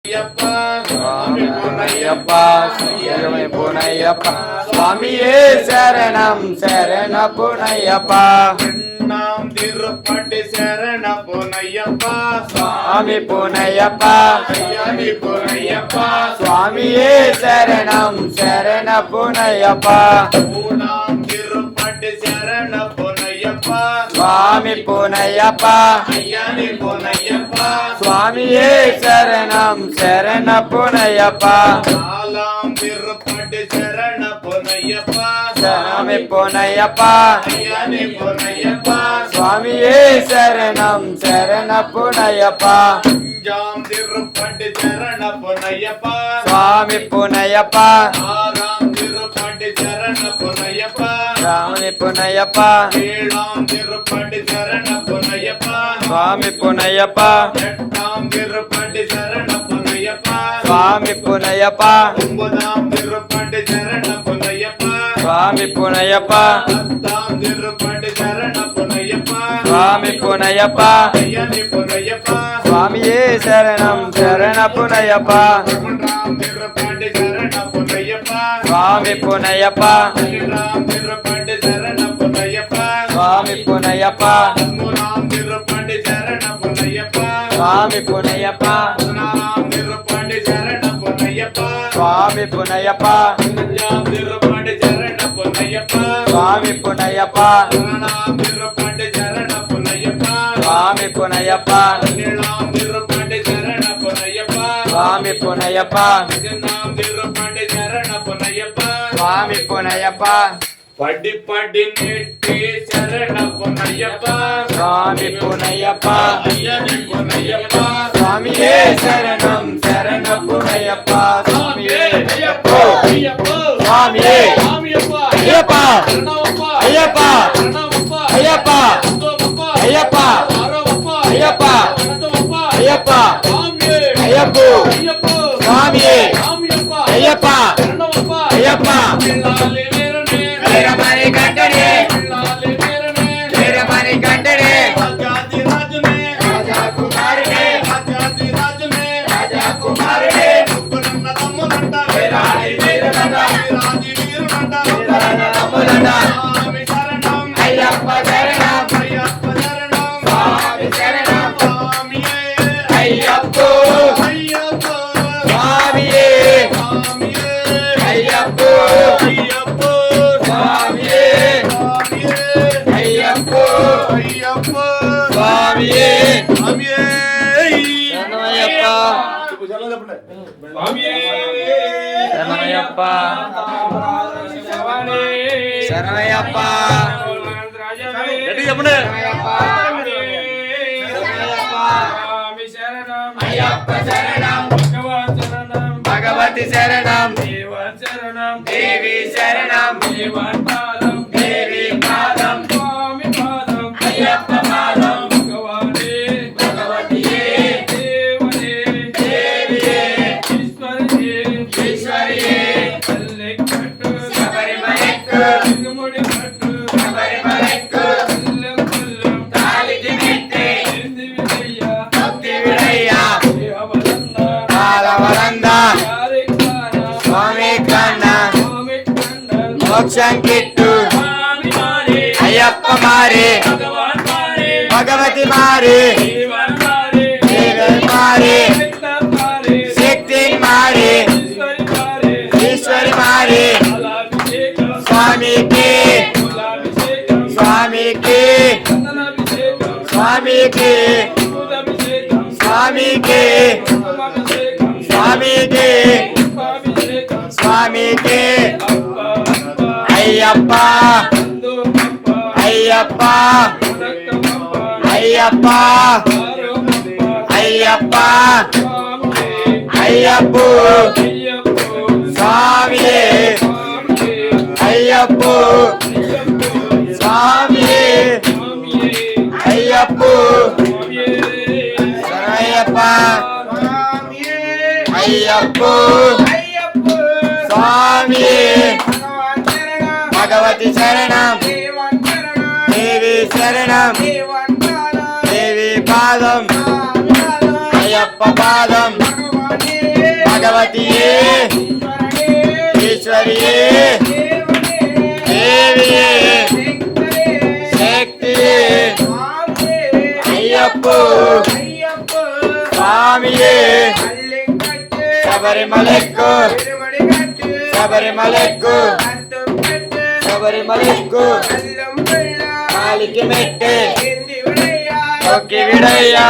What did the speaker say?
சுவாமி பொன்னையப்பா சரணமை பொன்னையப்பா சுவாமியே சரணம் சரண பொன்னையப்பா நாம் திருப்பட்டி சரண பொன்னையப்பா சுவாமி பொன்னையப்பா ஐயாமி பொன்னையப்பா சுவாமியே சரணம் சரண பொன்னையப்பா நாம் திருப்பட்டி சரண பொன்னையப்பா சுவாமி பொன்னையப்பா ஐயாமி பொன்னையப்பா சுவாமியே சரணம் சரண பொன்னையப்பா நாலாம் திருப்பட்டி சரண பொன்னையப்பா சுவாமி பொன்னையப்பா ஐயாமி பொன்னையப்பா சுவாமியே சரணம் சரண பொன்னையப்பா அஞ்சாம் திருப்பட்டி சரண பொன்னையப்பா சுவாமி பொன்னையப்பா ஆறாம் திருப்பட்டி சரண பொன்னையப்பா சுவாமி பொன்னையப்பா ஏழாம் திருப்பட்டி சரண பொன்னையப்பா சுவாமி பொன்னையப்பா எட்டாம் திருப்பட்டி சரண பொன்னையப்பா சுவாமி பொன்னையப்பா ஒன்பதாம் திருப்பட்டி சரண பொன்னையப்பா சுவாமி பொன்னையப்பா பத்தாம் திருப்பட்டி சரண பொன்னையப்பா சுவாமி பொன்னையப்பா ஐயனி பொன்னையப்பா சுவாமியே சரணம் சரண பொன்னையப்பா பதினொன்றாம் திருப்பட்டி சரண பொன்னையப்பா சுவாமி பொன்னையப்பா பன்னிரண்டாம் திருப்பட்டி சரண பொன்னையப்பா சுவாமி பொன்னையப்பா பதிமூணாம் திருப்பட்டி சரண பொன்னையப்பா சுவாமி பொன்னையப்பா பதினாறாம் திருப்பட்டி சரண பொன்னையப்பா சுவாமி பொன்னையப்பா பதினஞ்சாம் திருப்பட்டி சரண பொன்னையப்பா சுவாமி பொன்னையப்பா பதினாறாம் திருப்பட்டி சரண பொன்னையப்பா சுவாமி பொன்னையப்பா பதினேழாம் திருப்பட்டி சரண பொன்னையப்பா சுவாமி பொன்னையப்பா பதினாம் திருப்பட்டி சரண பொன்னையப்பா சுவாமி பொன்னையப்பா படி படி நெட்டி சரண பொன்னையப்பா சுவாமி பொன்னையப்பா ஐயனி பொன்னையப்பா சுவாமியே சரணம் சரண பொன்னையப்பா சுவாமியே ஐயப்பா ஐயப்பா சுவாமியே சாமியப்பா ஐயப்பா சரணமப்பா ஐயப்பா சரணமப்பா ஐயப்பா அந்தோமப்பா ஐயப்பா ஆரோமப்பா ஐயப்பா வணக்கமப்பா ஐயப்பா சாமியே ஐயப்போ ஐயப்பா சுவாமியே சாமியப்பா ஐயப்பா சரணமப்பா ஐயப்பா பிள்ளாலே வீரனே வீரமணி கண்டனே பிள்ளாலே வீரனே வீரமணி கண்டனே ராஜாதி ராஜனே ராஜா குமாரனே ராஜாதி ராஜனே ராஜா குமாரனே ముగ్గురన్న తమ్ములంట వీరాది వీరులంట వీరాది వీరులంట వీరాది తమ్ములంట స్వామి శరణం అయ్యప్ప శరణం అయ్యప్ప శరణం స్వామి శరణం స్వామియే అయ్యప్పో అయ్యప్ప స్వామియే స్వామియే అయ్యప్పో అయ్యప్ప స్వామియే స్వామియే అయ్యప్పో అయ్యప్ప స్వామియే స్వామియే శరణమయ్యప్ప స్వామియే శరణమయ్యప్ప శరణమయ్యప్ప గట్టిగా చెప్పండి అయ్యప్ప శరణం భగవతి శరణం దేవి శరణం దేవి పాదం అయ్యప్ప పాదం భగవతియే దేవియే ఈశ్వరియే శబరిమలెక్కు శబరిమలెక్కు తాళికి మెట్టే భక్తి విడయ్యా పాలవరంద స్వామి కన్న మోక్షం కిట్టు అయ్యప్ప మారే భగవతి మారే దేవన్ మారే శక్తి మారే ఈశ్వరి మారే స్వామికి స్వామికి స్వామికి స్వామికి స్వామికి స్వామికి అయ్యప్ప అయ్యప్ప అయ్యప్ప అయ్యప్ప అయ్యప్ప స్వామియే అయ్యప్ప స్వామియే అయ్యప్ప శరణయ్యప్ప అయ్యప్ప స్వామియే భగవతి శరణం దేవి శరణం దేవి పాదం అయ్యప్ప పాదం பகவதியே ஈஸ்வரியே தேவியே சக்தியே ஐயப்போ சுவாமியே சபரிமலைக்கு சபரிமலைக்கு சபரிமலைக்கு காலிக்கு மெட்டு ஓகே விடையா